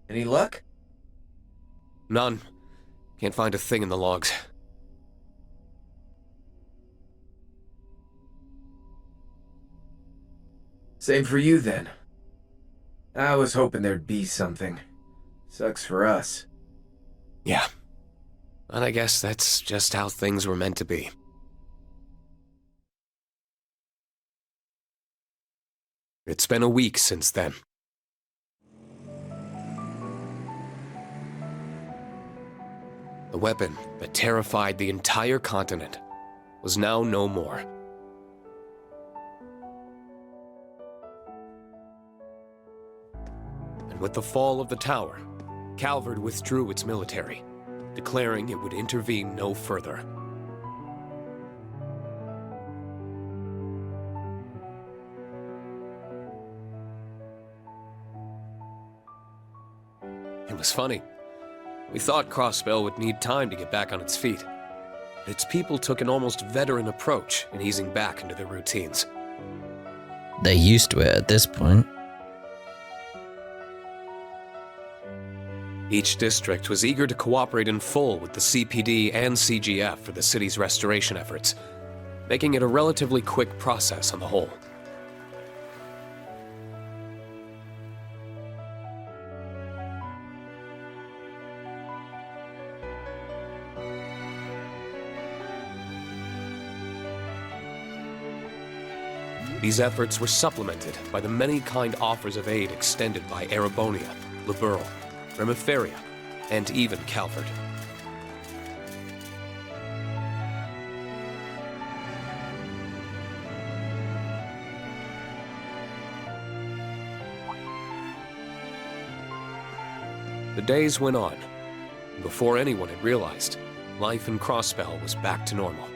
Any luck? None. Can't find a thing in the logs. Same for you, then. I was hoping there'd be something. Sucks for us. Yeah. But I guess that's just how things were meant to be. It's been a week since then. The weapon that terrified the entire continent was now no more. And with the fall of the tower, Calvard withdrew its military, declaring it would intervene no further. It was funny. We thought Crossbell would need time to get back on its feet, but its people took an almost veteran approach in easing back into their routines. They're used to it at this point. Each district was eager to cooperate in full with the CPD and CGF for the city's restoration efforts, making it a relatively quick process on the whole. These efforts were supplemented by the many kind offers of aid extended by Erebonia, Liberl, Remiferia, and even Calvard. The days went on, and before anyone had realized, life in Crossbell was back to normal.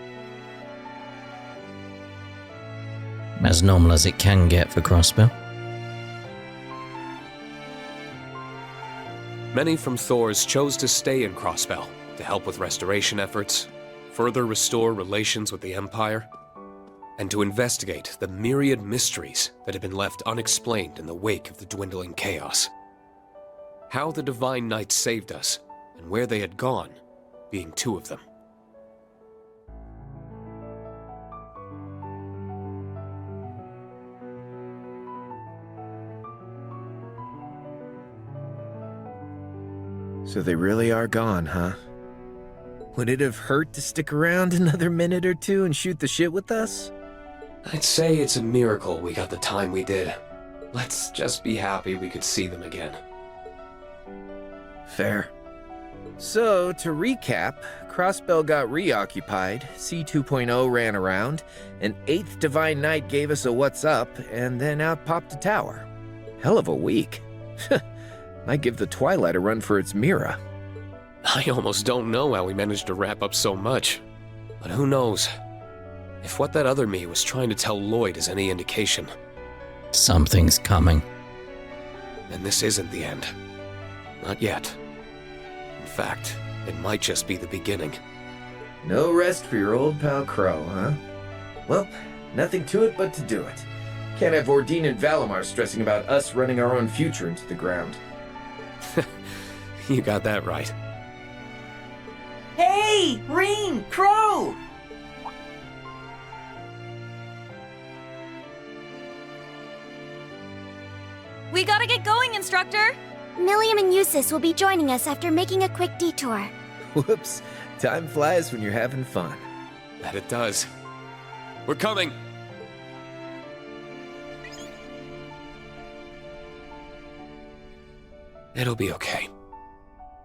As normal as it can get for Crossbell. Many from Thors chose to stay in Crossbell to help with restoration efforts, further restore relations with the Empire, and to investigate the myriad mysteries that had been left unexplained in the wake of the dwindling chaos. How the Divine Knights saved us, and where they had gone, being two of them. So they really are gone, huh? Would it have hurt to stick around another minute or two and shoot the shit with us? I'd say it's a miracle we got the time we did. Let's just be happy we could see them again. Fair. So, to recap, Crossbell got reoccupied, C2.0 ran around, an 8th Divine Knight gave us a what's up, and then out popped a tower. Hell of a week. Might give the Twilight a run for its Mira. I almost don't know how we managed to wrap up so much. But who knows? If what that other me was trying to tell Lloyd is any indication, Something's coming. then this isn't the end. Not yet. In fact, it might just be the beginning. No rest for your old pal Crow, huh? Well, nothing to it but to do it. Can't have Ordine and Valimar stressing about us running our own future into the ground. You got that right. Hey! Rain! Crow! We gotta get going, Instructor! Milliam and Eustace will be joining us after making a quick detour. Whoops. Time flies when you're having fun. That it does. We're coming! It'll be okay.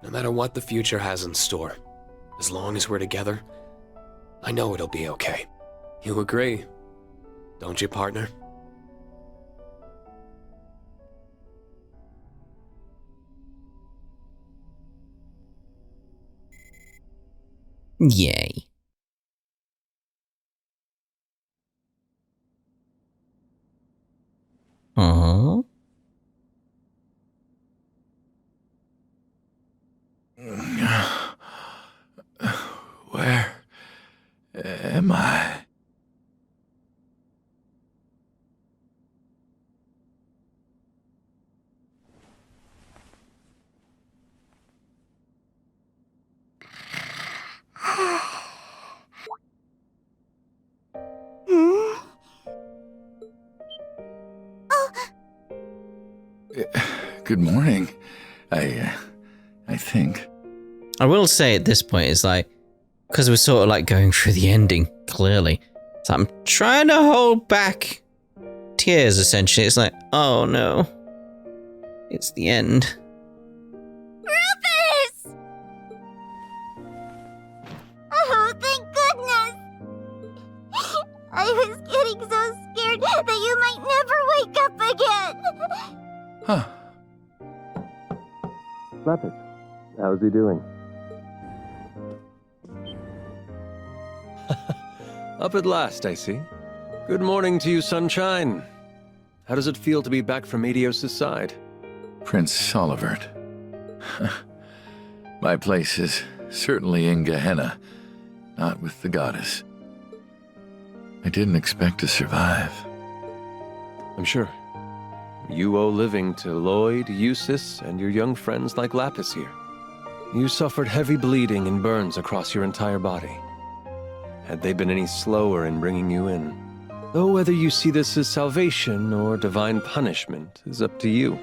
No matter what the future has in store, as long as we're together, I know it'll be okay. You agree, don't you, partner? Yay. Aww. Where am I? good morning. I think. I will say at this point, it's like, because we're sort of like going through the ending, clearly. So I'm trying to hold back tears, essentially. It's like, oh no. It's the end. Rufus! Oh, thank goodness! I was getting so scared that you might never wake up again! Huh. Lapis, how's he doing? Up at last, I see. Good morning to you, sunshine. How does it feel to be back from Medios' side? Prince Olivert. My place is certainly in Gehenna, not with the goddess. I didn't expect to survive. I'm sure. You owe living to Lloyd, Eustace, and your young friends like Lapis here. You suffered heavy bleeding and burns across your entire body. Had they been any slower in bringing you in? Though whether you see this as salvation or divine punishment is up to you.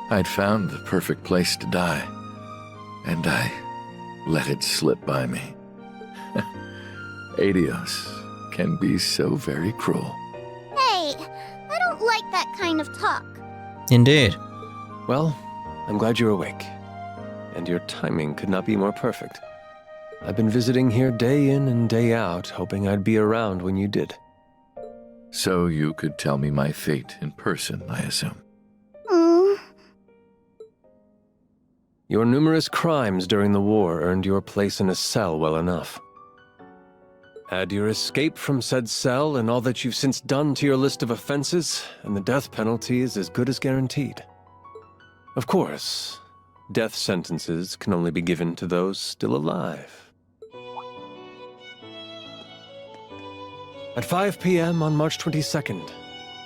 I'd found the perfect place to die, and I let it slip by me. Adios can be so very cruel. Hey, I don't like that kind of talk. Indeed. Well, I'm glad you're awake. And your timing could not be more perfect. I've been visiting here day in and day out, hoping I'd be around when you did. So you could tell me my fate in person, I assume. Your numerous crimes during the war earned your place in a cell well enough. Add your escape from said cell and all that you've since done to your list of offenses, and the death penalty is as good as guaranteed. Of course, death sentences can only be given to those still alive. At 5 p.m. on March 22nd,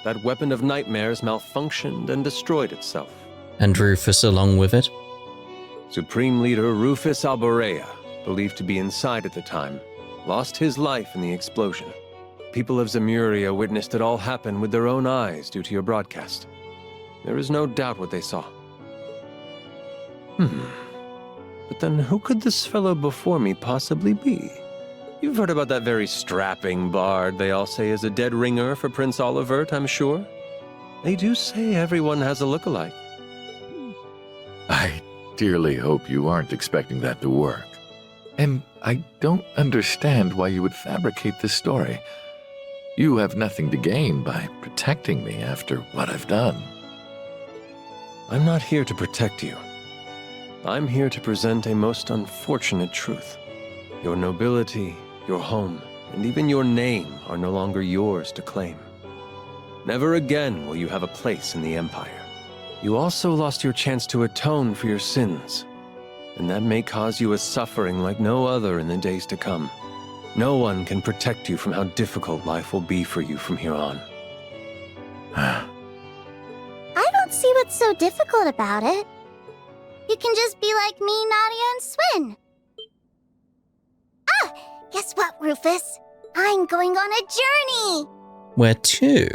that weapon of nightmares malfunctioned and destroyed itself. And Rufus along with it. Supreme Leader Rufus Alborea, believed to be inside at the time, lost his life in the explosion. People of Zemuria witnessed it all happen with their own eyes due to your broadcast. There is no doubt what they saw. But then who could this fellow before me possibly be? You've heard about that very strapping bard they all say is a dead ringer for Prince Olivert, I'm sure. They do say everyone has a look-alike. I dearly hope you aren't expecting that to work. And I don't understand why you would fabricate this story. You have nothing to gain by protecting me after what I've done. I'm not here to protect you. I'm here to present a most unfortunate truth. Your nobility, your home, and even your name are no longer yours to claim. Never again will you have a place in the Empire. You also lost your chance to atone for your sins, and that may cause you a suffering like no other in the days to come. No one can protect you from how difficult life will be for you from here on. I don't see what's so difficult about it. You can just be like me, Nadia, and Swin. Ah! Guess what, Rufus? I'm going on a journey! Where to?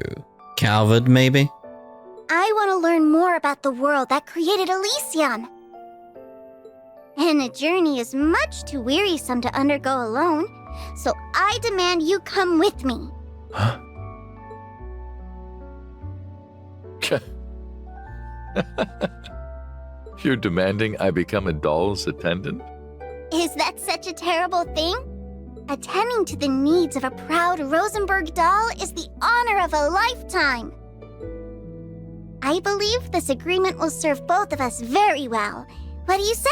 Calvard, maybe? I want to learn more about the world that created Elysium. And a journey is much too wearisome to undergo alone, so I demand you come with me. Huh? You're demanding I become a doll's attendant? Is that such a terrible thing? Attending to the needs of a proud Rosenberg doll is the honor of a lifetime. I believe this agreement will serve both of us very well. What do you say?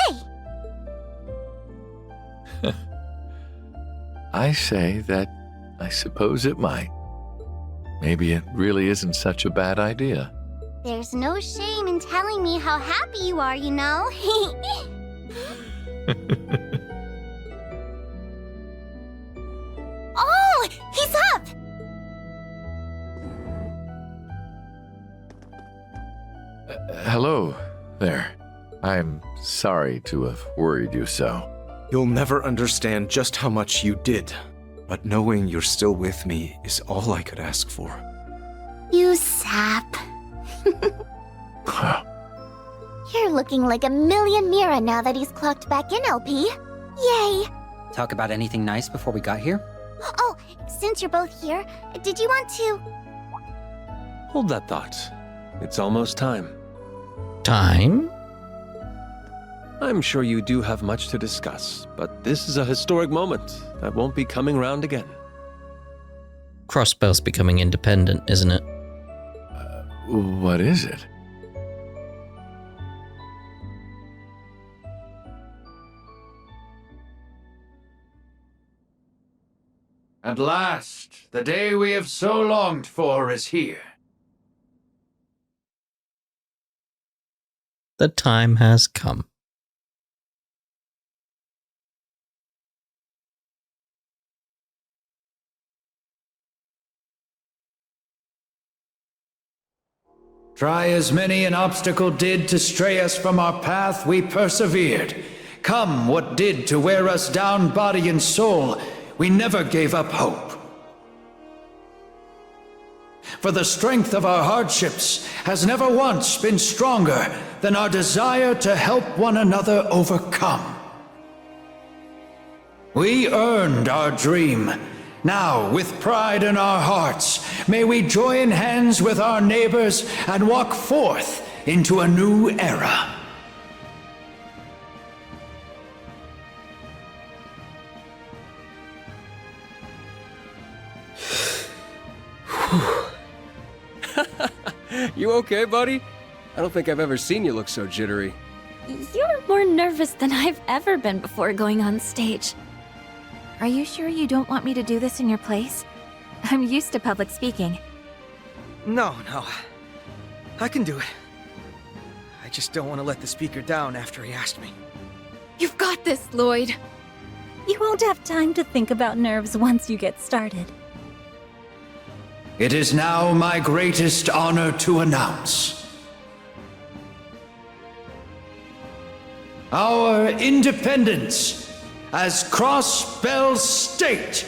I say that I suppose it might. Maybe it really isn't such a bad idea. There's no shame in telling me how happy you are, you know. Oh, he's up! Hello there. I'm sorry to have worried you so. You'll never understand just how much you did, but knowing you're still with me is all I could ask for. You sap. You're looking like a million Mira now that he's clocked back in, LP. Yay! Talk about anything nice before we got here? Oh, since you're both here, did you want to... Hold that thought. It's almost time. Time? I'm sure you do have much to discuss, but this is a historic moment that won't be coming round again. Crossbell's becoming independent, isn't it? What is it? At last, the day we have so longed for is here. The time has come. Try as many an obstacle did to stray us from our path, we persevered. Come what did to wear us down body and soul, we never gave up hope. For the strength of our hardships has never once been stronger than our desire to help one another overcome. We earned our dream. Now, with pride in our hearts, may we join hands with our neighbors and walk forth into a new era. You okay, buddy? I don't think I've ever seen you look so jittery. You're more nervous than I've ever been before going on stage. Are you sure you don't want me to do this in your place? I'm used to public speaking. No. I can do it. I just don't want to let the speaker down after he asked me. You've got this, Lloyd. You won't have time to think about nerves once you get started. It is now my greatest honor to announce our independence as Crossbell State.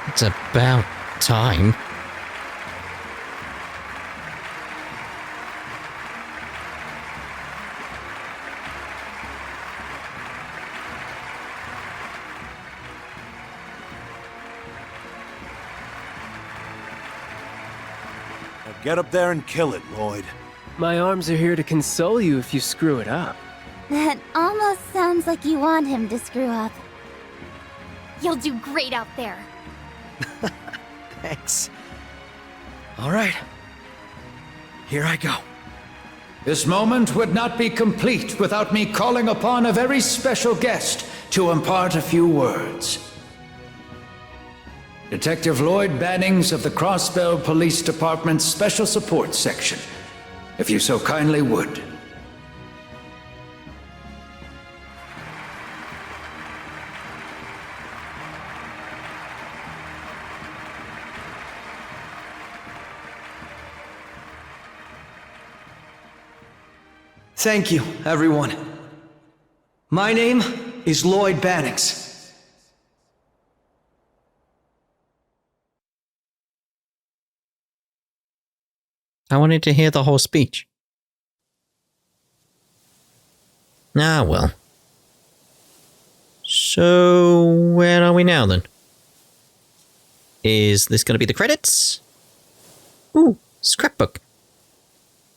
It's about time. Now get up there and kill it, Lloyd. My arms are here to console you if you screw it up. That almost sounds like you want him to screw up. You'll do great out there. Thanks. All right. Here I go. This moment would not be complete without me calling upon a very special guest to impart a few words. Detective Lloyd Bannings of the Crossbell Police Department's Special Support Section, if you so kindly would. Thank you, everyone. My name is Lloyd Bannings. I wanted to hear the whole speech. Ah, well. So, where are we now, then? Is this going to be the credits? Ooh, scrapbook.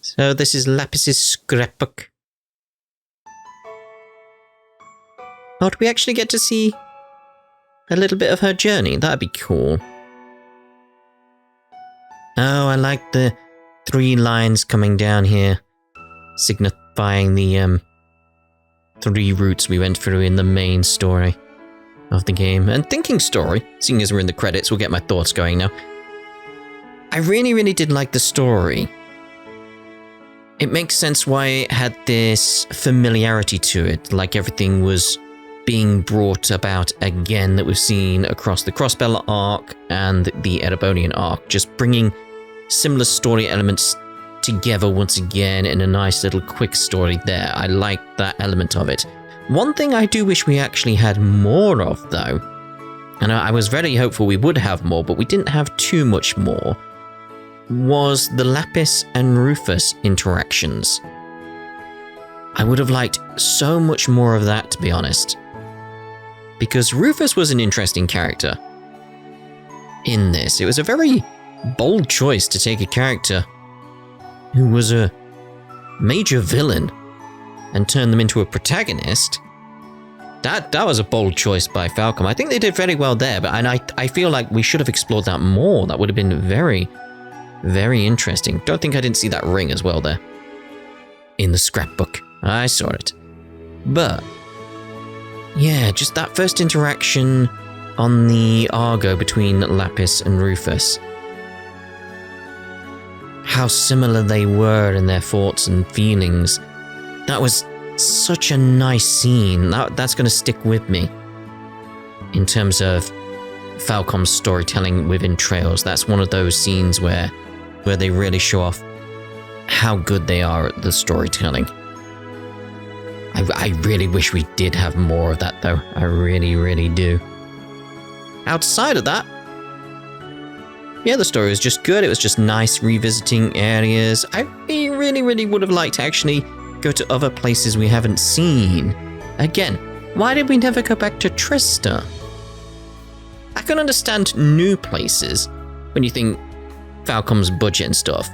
So this is Lapis's scrapbook. Oh, do we actually get to see a little bit of her journey? That'd be cool. Oh, I like the 3 lines coming down here, signifying the 3 routes we went through in the main story of the game. And thinking story, seeing as we're in the credits, we'll get my thoughts going now. I really did like the story. It makes sense why it had this familiarity to it, like everything was being brought about again that we've seen across the Crossbell arc and the Erebonian arc, just bringing similar story elements together once again in a nice little quick story there. I like that element of it. One thing I do wish we actually had more of, though, and I was very hopeful we would have more, but we didn't have too much more, was the Lapis and Rufus interactions. I would have liked so much more of that, to be honest. Because Rufus was an interesting character in this. It was a very bold choice to take a character who was a major villain and turn them into a protagonist. That was a bold choice by Falcom. I think they did very well there, but I feel like we should have explored that more. That would have been very, very interesting. Don't think I didn't see that ring as well there. In the scrapbook. I saw it. But, yeah, just that first interaction on the Argo between Lapis and Rufus. How similar they were in their thoughts and feelings. That was such a nice scene. That's going to stick with me in terms of Falcom's storytelling within Trails. That's one of those scenes where they really show off how good they are at the storytelling. I really wish we did have more of that, though. I really, really do. Outside of that, yeah, the story was just good. It was just nice revisiting areas. I really, really would have liked to actually go to other places we haven't seen. Again, why did we never go back to Trista? I can understand new places when you think Falcom's budget and stuff.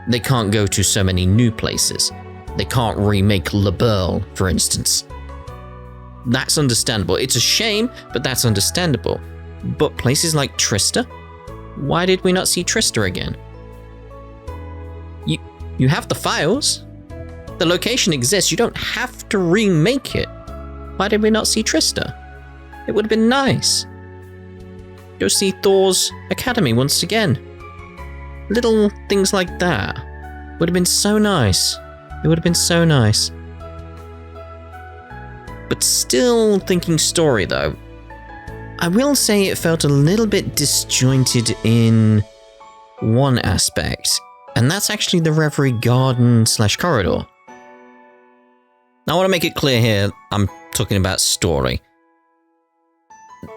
They can't go to so many new places. They can't remake Le Burle, for instance. That's understandable. It's a shame, but that's understandable. But places like Trista? Why did we not see Trista again? You have the files. The location exists. You don't have to remake it. Why did we not see Trista? It would have been nice. Go see Thor's Academy once again. Little things like that would have been so nice. It would have been so nice. But still thinking story though, I will say it felt a little bit disjointed in one aspect, and that's actually the Reverie garden / corridor. Now I want to make it clear here, I'm talking about story.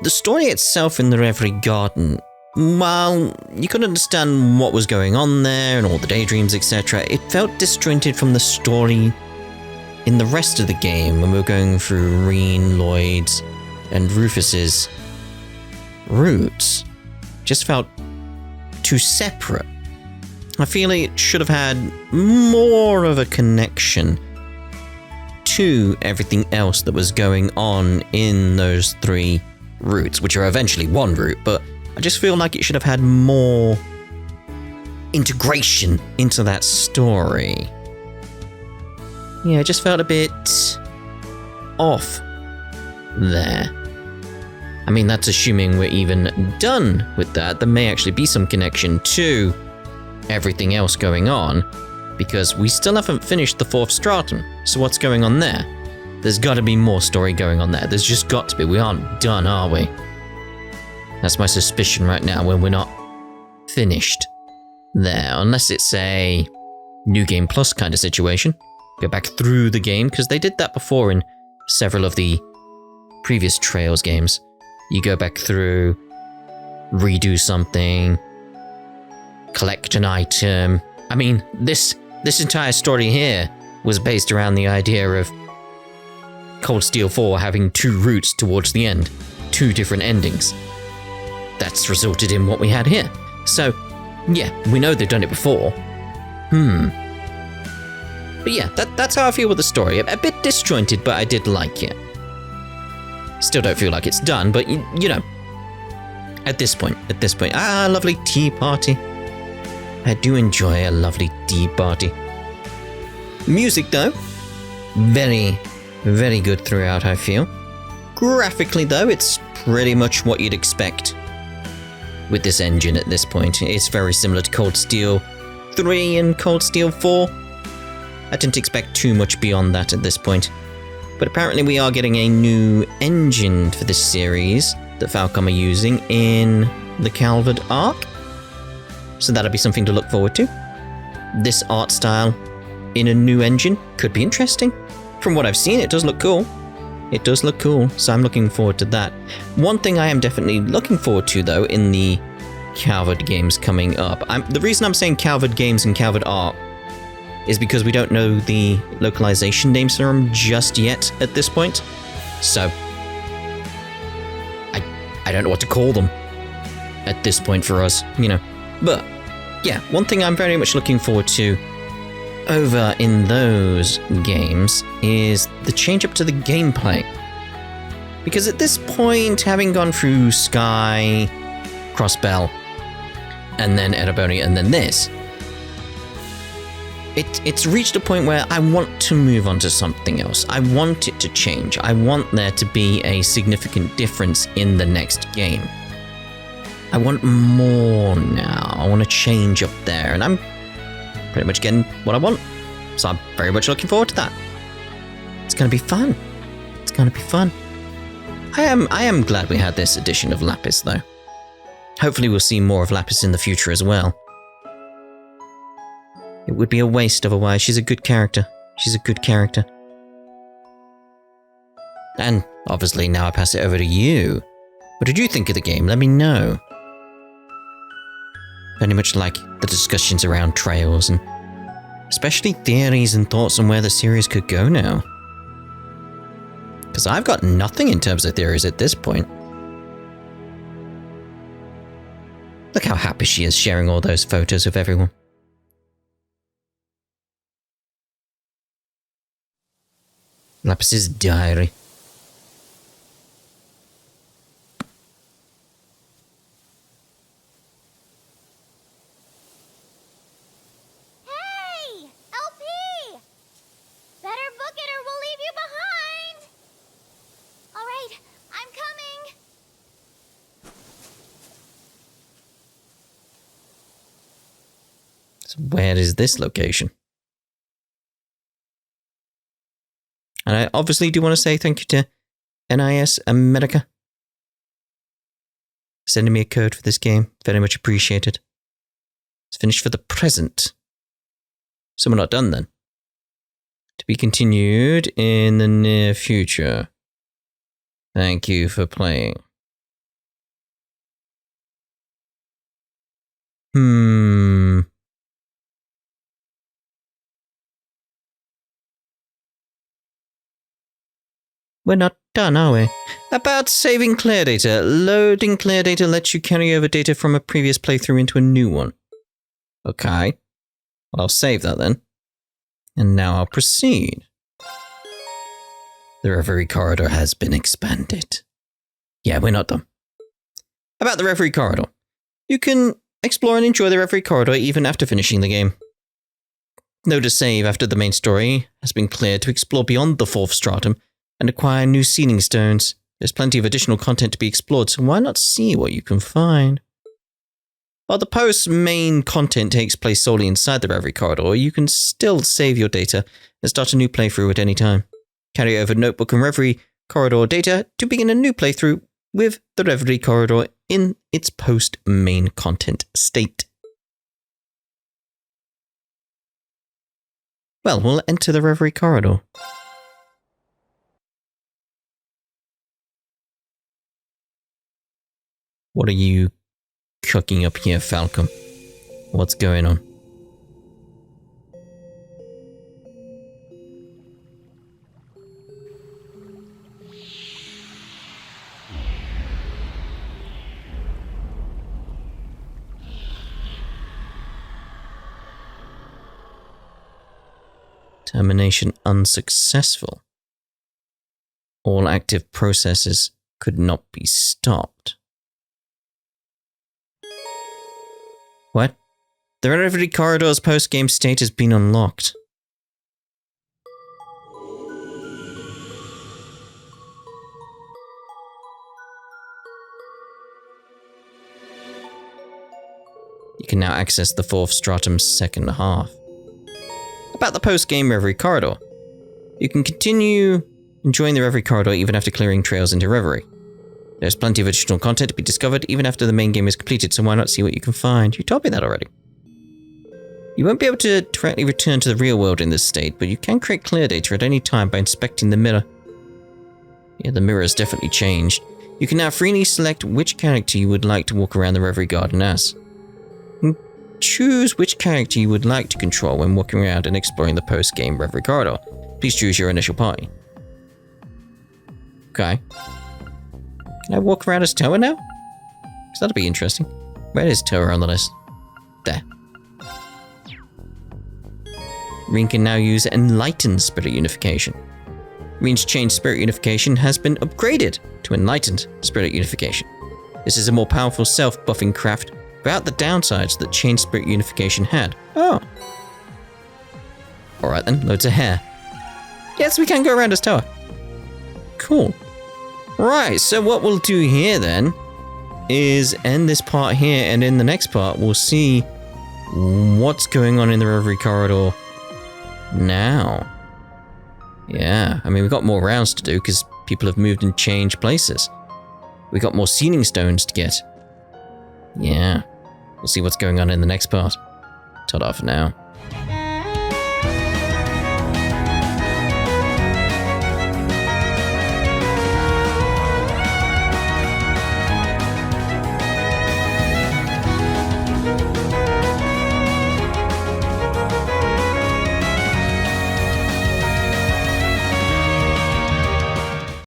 The story itself in the Reverie garden, while you could understand what was going on there and all the daydreams, etc., it felt disjointed from the story in the rest of the game when we were going through Reen, Lloyd's, and Rufus's routes. Just felt too separate. I feel it should have had more of a connection to everything else that was going on in those 3 routes, which are eventually one route, but I just feel like it should have had more integration into that story. Yeah, it just felt a bit off there. I mean, that's assuming we're even done with that. There may actually be some connection to everything else going on, because we still haven't finished the 4th stratum. So what's going on there? There's got to be more story going on there. There's just got to be. We aren't done, are we? That's my suspicion right now, when we're not finished there. Unless it's a New Game Plus kind of situation. Go back through the game, because they did that before in several of the previous Trails games. You go back through, redo something, collect an item. I mean, this entire story here was based around the idea of Cold Steel 4 having 2 routes towards the end. 2 different endings. That's resulted in what we had here. So, yeah, we know they've done it before. But yeah, that's how I feel with the story. A bit disjointed, but I did like it. Still don't feel like it's done, but you know. At this point. Lovely tea party. I do enjoy a lovely tea party. Music though, very, very good throughout, I feel. Graphically though, it's pretty much what you'd expect with this engine at this point. It's very similar to Cold Steel 3 and Cold Steel 4. I didn't expect too much beyond that at this point. But apparently we are getting a new engine for this series that Falcom are using in the Calvard arc. So that'll be something to look forward to. This art style in a new engine could be interesting. From what I've seen, it does look cool. It does look cool, so I'm looking forward to that. One thing I am definitely looking forward to, though, in the Calvard games coming up. The reason I'm saying Calvard games and Calvard art is because we don't know the localization names for them just yet at this point. So, I don't know what to call them at this point for us, you know. But, yeah, one thing I'm very much looking forward to over in those games is the change up to the gameplay. Because at this point, having gone through Sky, Crossbell, and then Erebony, and then this, it's reached a point where I want to move on to something else. I want it to change. I want there to be a significant difference in the next game. I want more now. I want to change up there, and I'm pretty much getting what I want. So I'm very much looking forward to that. It's going to be fun. It's going to be fun. I am glad we had this edition of Lapis, though. Hopefully we'll see more of Lapis in the future as well. It would be a waste otherwise. She's a good character. She's a good character. And obviously now I pass it over to you. What did you think of the game? Let me know. Very much like the discussions around Trails and especially theories and thoughts on where the series could go now. Because I've got nothing in terms of theories at this point. Look how happy she is sharing all those photos with everyone. Lapis's diary. Hey! LP! Better book it or we'll leave you behind! Alright, I'm coming! So where is this location? And I obviously do want to say thank you to NIS America. Sending me a code for this game. Very much appreciated. It's finished for the present. So we're not done then. To be continued in the near future. Thank you for playing. We're not done, are we? About saving clear data. Loading clear data lets you carry over data from a previous playthrough into a new one. Okay. Well, I'll save that then. And now I'll proceed. The Reverie corridor has been expanded. Yeah, we're not done. About the Reverie corridor. You can explore and enjoy the Reverie corridor even after finishing the game. No to save after the main story has been cleared to explore beyond the 4th stratum and acquire new sealing stones. There's plenty of additional content to be explored, so why not see what you can find? While the post's main content takes place solely inside the Reverie corridor, you can still save your data and start a new playthrough at any time. Carry over notebook and Reverie corridor data to begin a new playthrough with the Reverie corridor in its post-main content state. Well, we'll enter the Reverie corridor. What are you cooking up here, Falcom? What's going on? Termination unsuccessful. All active processes could not be stopped. What? The Reverie corridor's post-game state has been unlocked. You can now access the 4th stratum's second half. About the post-game Reverie corridor. You can continue enjoying the Reverie corridor even after clearing trails into Reverie. There's plenty of additional content to be discovered even after the main game is completed, so why not see what you can find? You told me that already. You won't be able to directly return to the real world in this state, but you can create clear data at any time by inspecting the mirror. Yeah, the mirror has definitely changed. You can now freely select which character you would like to walk around the Reverie Garden as. Choose which character you would like to control when walking around and exploring the post-game Reverie corridor. Please choose your initial party. Okay. Can I walk around as Toa now? Because that'll be interesting. Where is Toa on the list? There. Rin can now use Enlightened Spirit Unification. Rin's Chain Spirit Unification has been upgraded to Enlightened Spirit Unification. This is a more powerful self-buffing craft without the downsides that Chain Spirit Unification had. Oh. Alright then, loads of hair. Yes, we can go around as Toa. Cool. Right, so what we'll do here then is end this part here, and in the next part we'll see what's going on in the Reverie corridor now. Yeah, I mean, we've got more rounds to do because people have moved and changed places. We got more sealing stones to get. Yeah. We'll see what's going on in the next part. Ta-da for now.